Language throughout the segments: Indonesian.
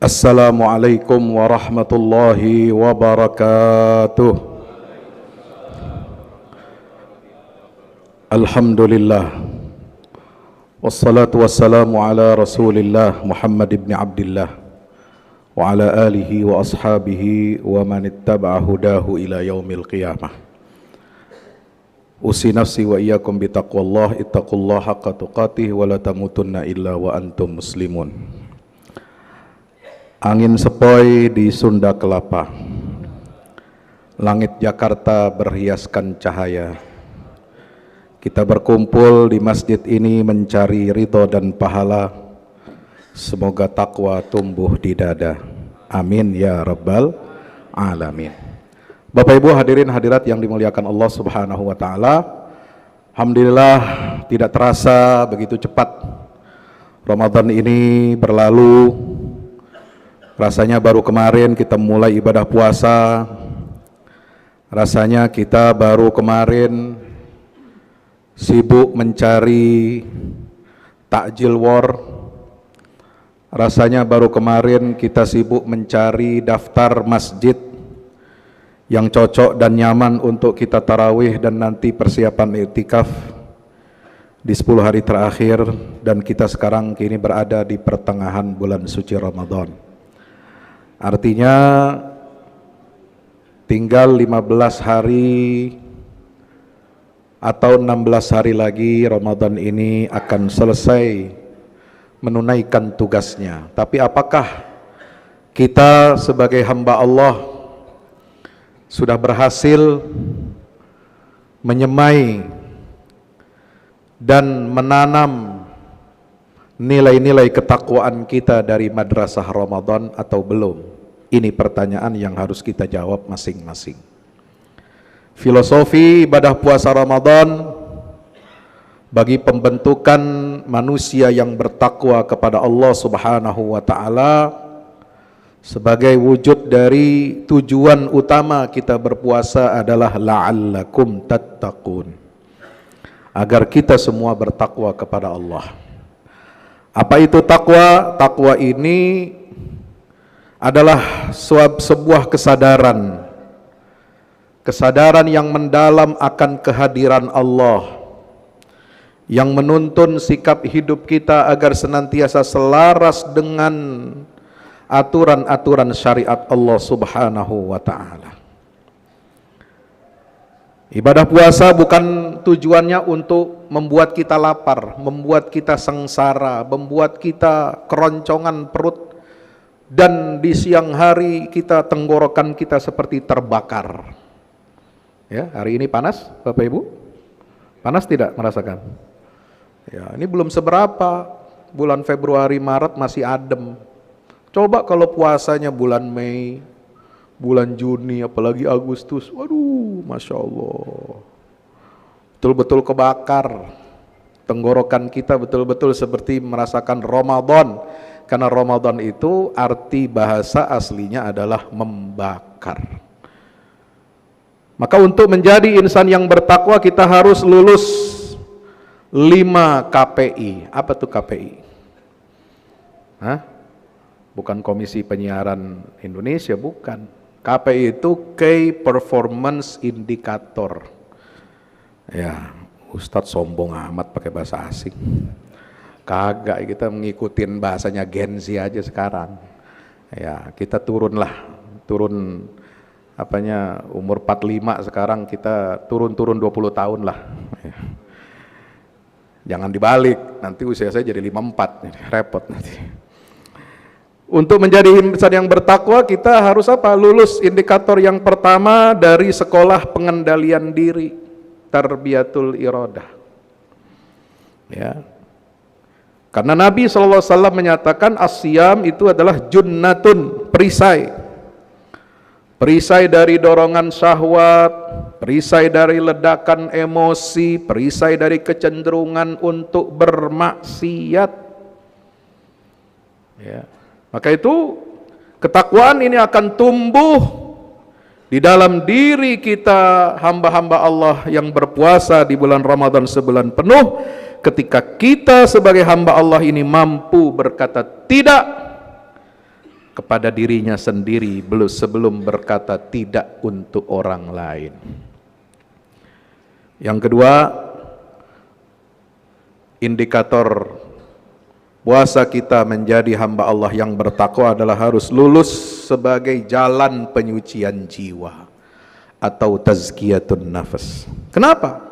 Assalamualaikum warahmatullahi wabarakatuh. Alhamdulillah. Wassalatu wassalamu ala Rasulillah Muhammad ibn Abdillah wa ala alihi wa ashabihi wa man ittaba'a hudahu ila yaumil qiyamah. Usi nafsi wa iyyakum bitaqwallah, ittaqullaha haqqa tuqatih wa la tamutunna illa wa antum muslimun. Angin sepoi di Sunda Kelapa, langit Jakarta berhiaskan cahaya. Kita berkumpul di masjid ini mencari ridho dan pahala. Semoga takwa tumbuh di dada. Amin ya rabbal alamin. Bapak Ibu hadirin hadirat yang dimuliakan Allah Subhanahu wa taala. Alhamdulillah tidak terasa begitu cepat Ramadan ini berlalu. Rasanya baru kemarin kita mulai ibadah puasa. Rasanya kita baru kemarin sibuk mencari takjil war. Rasanya baru kemarin kita sibuk mencari daftar masjid yang cocok dan nyaman untuk kita tarawih dan nanti persiapan iktikaf di 10 hari terakhir, dan kita sekarang kini berada di pertengahan bulan suci Ramadan. Artinya tinggal 15 hari atau 16 hari lagi Ramadan ini akan selesai menunaikan tugasnya. Tapi apakah kita sebagai hamba Allah sudah berhasil menyemai dan menanam nilai-nilai ketakwaan kita dari madrasah Ramadan atau belum? Ini pertanyaan yang harus kita jawab masing-masing. Filosofi ibadah puasa Ramadan bagi pembentukan manusia yang bertakwa kepada Allah Subhanahu wa taala sebagai wujud dari tujuan utama kita berpuasa adalah la'allakum tattaqun, agar kita semua bertakwa kepada Allah. Apa itu takwa? Takwa ini adalah sebuah kesadaran yang mendalam akan kehadiran Allah, yang menuntun sikap hidup kita agar senantiasa selaras dengan aturan-aturan syariat Allah Subhanahu wa ta'ala. Ibadah puasa bukan tujuannya untuk membuat kita lapar, membuat kita sengsara, membuat kita keroncongan perut, dan di siang hari kita tenggorokan kita seperti terbakar. Ya, hari ini panas, Bapak Ibu? Panas tidak merasakan? Ya, ini belum seberapa. Bulan Februari, Maret masih adem. Coba kalau puasanya bulan Mei, bulan Juni, apalagi Agustus, waduh, Masya Allah, betul-betul kebakar. Tenggorokan kita betul-betul seperti merasakan Ramadan, karena Ramadan itu arti bahasa aslinya adalah membakar. Maka untuk menjadi insan yang bertakwa kita harus lulus 5 KPI. Apa tuh KPI? Hah? Bukan Komisi Penyiaran Indonesia, bukan. KPI itu Key Performance Indicator. Ya, Ustadz sombong amat pakai bahasa asing. Kagak, kita ngikutin bahasanya Gen Z aja sekarang. Ya, kita turun umur 45 sekarang kita turun 20 tahun lah. Ya. Jangan dibalik, nanti usia saya jadi 54, repot nanti. Untuk menjadi insan yang bertakwa kita harus apa? Lulus indikator yang pertama dari sekolah pengendalian diri, tarbiyatul iradah. Ya. Karena Nabi SAW menyatakan as-siyam itu adalah junnatun, perisai. Perisai dari dorongan syahwat, perisai dari ledakan emosi, perisai dari kecenderungan untuk bermaksiat. Ya. Maka itu ketakwaan ini akan tumbuh di dalam diri kita hamba-hamba Allah yang berpuasa di bulan Ramadan sebulan penuh, ketika kita sebagai hamba Allah ini mampu berkata tidak kepada dirinya sendiri sebelum berkata tidak untuk orang lain. Yang kedua, indikator puasa kita menjadi hamba Allah yang bertakwa adalah harus lulus sebagai jalan penyucian jiwa atau tazkiyatun nafas. Kenapa?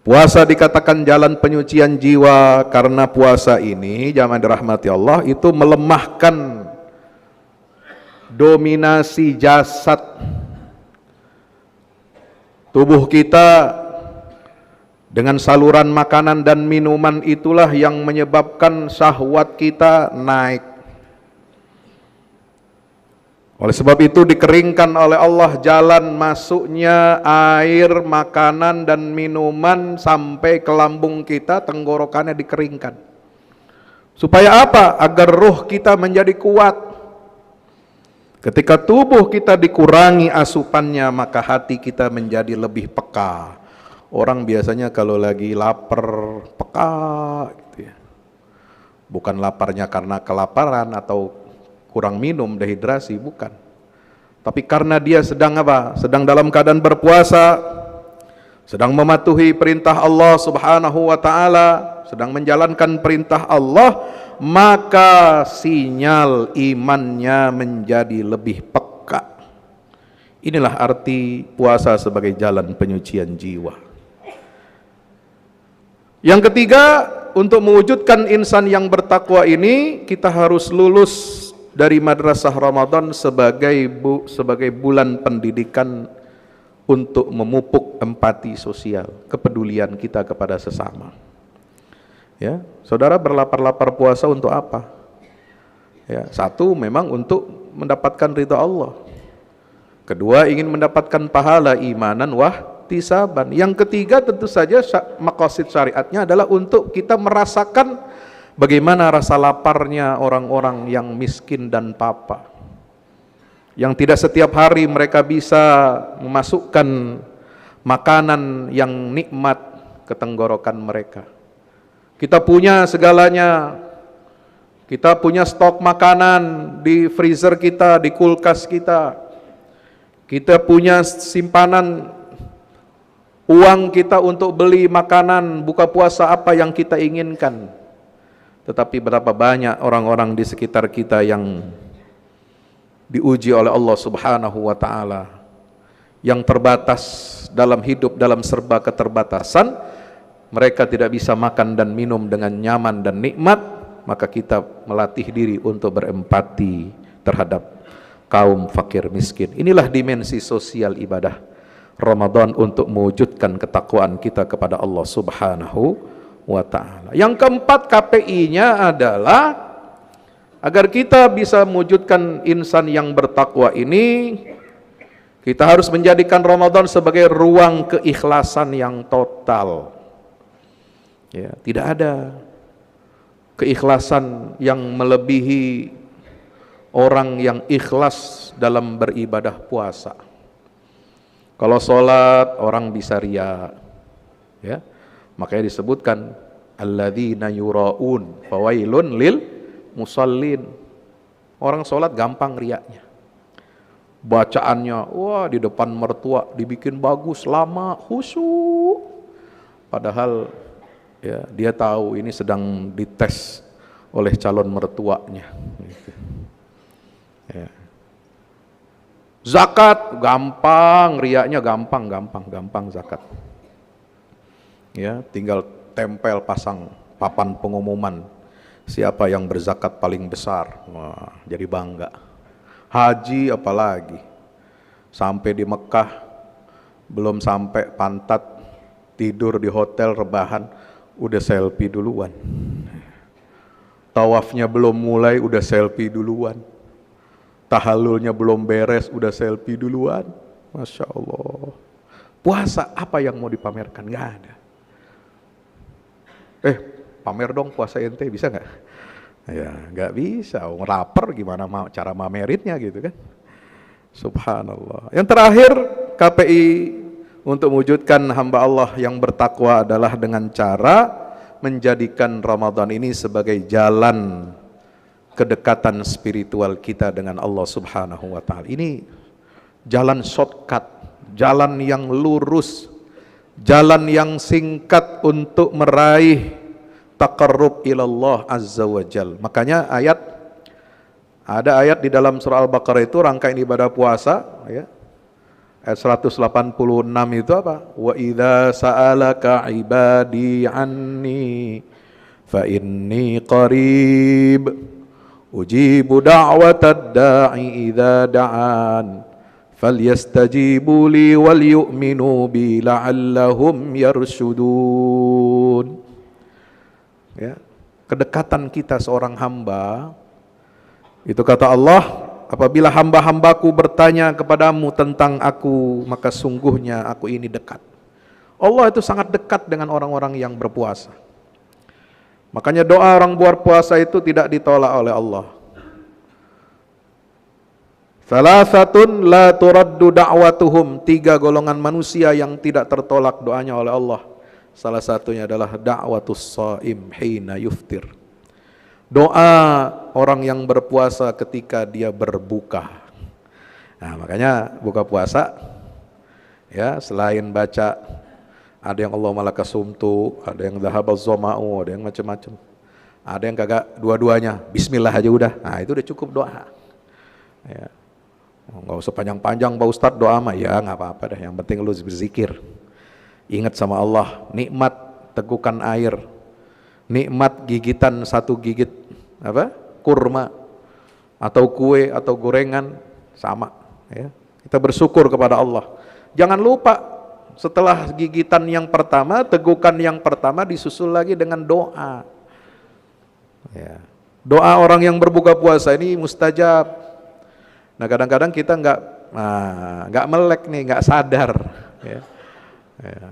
Puasa dikatakan jalan penyucian jiwa karena puasa ini, jamaah dirahmati Allah, itu melemahkan dominasi jasad tubuh kita. Dengan saluran makanan dan minuman itulah yang menyebabkan syahwat kita naik. Oleh sebab itu dikeringkan oleh Allah jalan masuknya air, makanan dan minuman sampai ke lambung kita, tenggorokannya dikeringkan. Supaya apa? Agar ruh kita menjadi kuat. Ketika tubuh kita dikurangi asupannya, maka hati kita menjadi lebih peka. Orang biasanya kalau lagi lapar, peka gitu ya. Bukan laparnya karena kelaparan atau kurang minum, dehidrasi, bukan. Tapi karena dia sedang apa? Sedang dalam keadaan berpuasa, sedang mematuhi perintah Allah Subhanahu wa taala, sedang menjalankan perintah Allah, maka sinyal imannya menjadi lebih peka. Inilah arti puasa sebagai jalan penyucian jiwa. Yang ketiga, untuk mewujudkan insan yang bertakwa ini, kita harus lulus dari madrasah Ramadan sebagai bulan pendidikan untuk memupuk empati sosial, kepedulian kita kepada sesama. Ya, saudara berlapar-lapar puasa untuk apa? Ya, satu memang untuk mendapatkan ridha Allah. Kedua, ingin mendapatkan pahala imanan wahtisaban. Yang ketiga, tentu saja maqasid syariatnya adalah untuk kita merasakan bagaimana rasa laparnya orang-orang yang miskin dan papa, yang tidak setiap hari mereka bisa memasukkan makanan yang nikmat ke tenggorokan mereka. Kita punya segalanya, kita punya stok makanan di freezer kita, di kulkas kita punya simpanan uang kita untuk beli makanan buka puasa apa yang kita inginkan. Tetapi berapa banyak orang-orang di sekitar kita yang diuji oleh Allah Subhanahu wa taala, yang terbatas dalam hidup, dalam serba keterbatasan, mereka tidak bisa makan dan minum dengan nyaman dan nikmat, maka kita melatih diri untuk berempati terhadap kaum fakir miskin. Inilah dimensi sosial ibadah Ramadan untuk mewujudkan ketakwaan kita kepada Allah Subhanahu wa ta'ala. Yang keempat, KPI-nya adalah agar kita bisa mewujudkan insan yang bertakwa ini, kita harus menjadikan Ramadan sebagai ruang keikhlasan yang total. Ya, tidak ada keikhlasan yang melebihi orang yang ikhlas dalam beribadah puasa. Kalau sholat orang bisa riya, ya, makanya disebutkan alladzina yuraun fawailun lil musallin. Orang sholat gampang riyanya, bacaannya wah di depan mertua dibikin bagus, lama, khusyuk, padahal ya dia tahu ini sedang dites oleh calon mertuanya gitu. Ya. Zakat gampang, riyanya gampang zakat. Ya, tinggal tempel pasang papan pengumuman siapa yang berzakat paling besar. Wah, jadi bangga. Haji apalagi, sampai di Mekah belum sampai pantat, tidur di hotel rebahan udah selfie duluan. Tawafnya belum mulai udah selfie duluan. Tahallulnya belum beres udah selfie duluan. Masya Allah. Puasa apa yang mau dipamerkan? Gak ada. Pamer dong puasa ente, bisa gak? Ya gak bisa, lapar gimana cara mamerinnya gitu kan. Subhanallah. Yang terakhir, KPI untuk mewujudkan hamba Allah yang bertakwa adalah dengan cara menjadikan Ramadan ini sebagai jalan kedekatan spiritual kita dengan Allah Subhanahu wa taala. Ini jalan shortcut, jalan yang lurus, jalan yang singkat untuk meraih taqarrub ilallah azza wa jal. Makanya ada ayat di dalam surah Al-Baqarah itu rangkaian ibadah puasa, ya. Ayat 186 itu apa? Wa idza sa'alaka ibadi anni fa inni qarib ujibu da'watad da'i idza da'an falyastajibu li wal yu'minu bi la'allahum yarshudun. Ya, kedekatan kita seorang hamba, itu kata Allah, apabila hamba-hambaku bertanya kepadamu tentang aku, maka sungguhnya aku ini dekat. Allah itu sangat dekat dengan orang-orang yang berpuasa. Makanya doa orang berpuasa itu tidak ditolak oleh Allah. Thalathatun la turaddu da'watuhum, 3 golongan manusia yang tidak tertolak doanya oleh Allah. Salah satunya adalah da'watus shaim hina yuftir. Doa orang yang berpuasa ketika dia berbuka. Nah, makanya buka puasa, ya, selain baca, ada yang Allah malaka sumtu, ada yang dhahabaz zama'u, ada yang macam-macam. Ada yang kagak dua-duanya, bismillah aja udah. Nah, itu udah cukup doa. Ya. Nggak usah panjang-panjang Pak Ustadz doa mah, ya nggak apa-apa dah. Yang penting lu berzikir. Ingat sama Allah, nikmat tegukan air, nikmat gigitan satu gigit apa? Kurma atau kue atau gorengan sama, ya. Kita bersyukur kepada Allah. Jangan lupa setelah gigitan yang pertama, tegukan yang pertama disusul lagi dengan doa. Ya. Doa orang yang berbuka puasa ini mustajab. Nah, kadang-kadang kita nggak melek nih, nggak sadar, ya. Ya.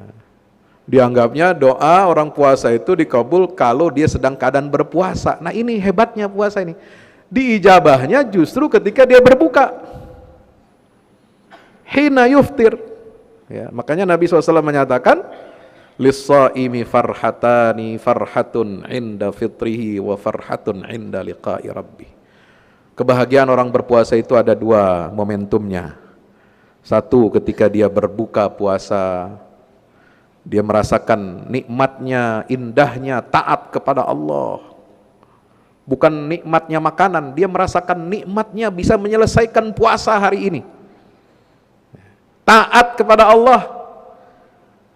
Dianggapnya doa orang puasa itu dikabul kalau dia sedang keadaan berpuasa. Nah, ini hebatnya puasa ini. Diijabahnya justru ketika dia berbuka. Hina yuftir. Ya, makanya Nabi SAW menyatakan, lis-shaimi farhatani, farhatun inda fitrihi wa farhatun inda liqa'i rabbih. Kebahagiaan orang berpuasa itu ada 2 momentumnya. 1 ketika dia berbuka puasa, dia merasakan nikmatnya, indahnya taat kepada Allah. Bukan nikmatnya makanan, dia merasakan nikmatnya bisa menyelesaikan puasa hari ini. Taat kepada Allah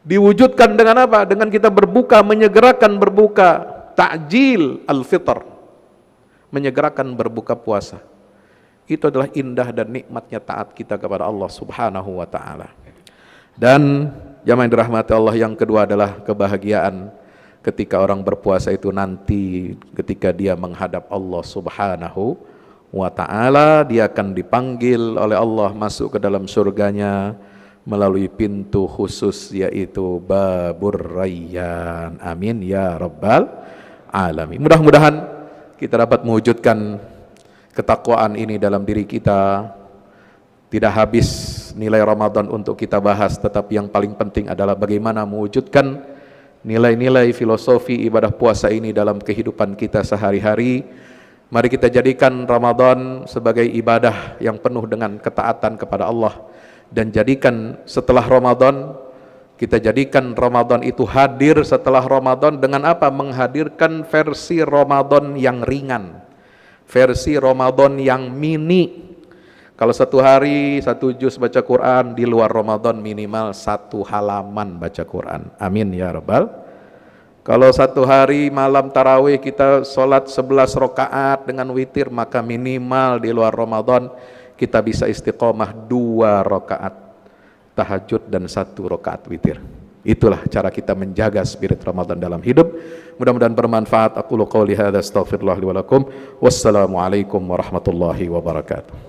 diwujudkan dengan apa? Dengan kita berbuka, menyegerakan berbuka, ta'jil al-fitr, menyegerakan berbuka puasa. Itu adalah indah dan nikmatnya taat kita kepada Allah Subhanahu wa ta'ala. Dan jamaah yang dirahmati Allah, yang kedua adalah kebahagiaan ketika orang berpuasa itu nanti ketika dia menghadap Allah Subhanahu wa ta'ala, dia akan dipanggil oleh Allah masuk ke dalam surganya melalui pintu khusus, yaitu Babur Rayyan. Amin ya rabbal alamin. Mudah-mudahan kita dapat mewujudkan ketakwaan ini dalam diri kita. Tidak habis nilai Ramadan untuk kita bahas, tetapi yang paling penting adalah bagaimana mewujudkan nilai-nilai filosofi ibadah puasa ini dalam kehidupan kita sehari-hari. Mari kita jadikan Ramadan sebagai ibadah yang penuh dengan ketaatan kepada Allah, dan jadikan setelah Ramadan, kita jadikan Ramadan itu hadir setelah Ramadan dengan apa? Menghadirkan versi Ramadan yang ringan, versi Ramadan yang mini. Kalau 1 hari 1 juz baca Quran, di luar Ramadan minimal 1 halaman baca Quran. Amin ya rabbal. Kalau 1 hari malam tarawih kita sholat 11 rakaat dengan witir, maka minimal di luar Ramadan kita bisa istiqomah 2 rakaat tahajud dan 1 rakaat witir. Itulah cara kita menjaga spirit Ramadan dalam hidup. Mudah-mudahan bermanfaat. Aqulu qouli hadza astaghfirullah li wa lakum. Wassalamualaikum warahmatullahi wabarakatuh.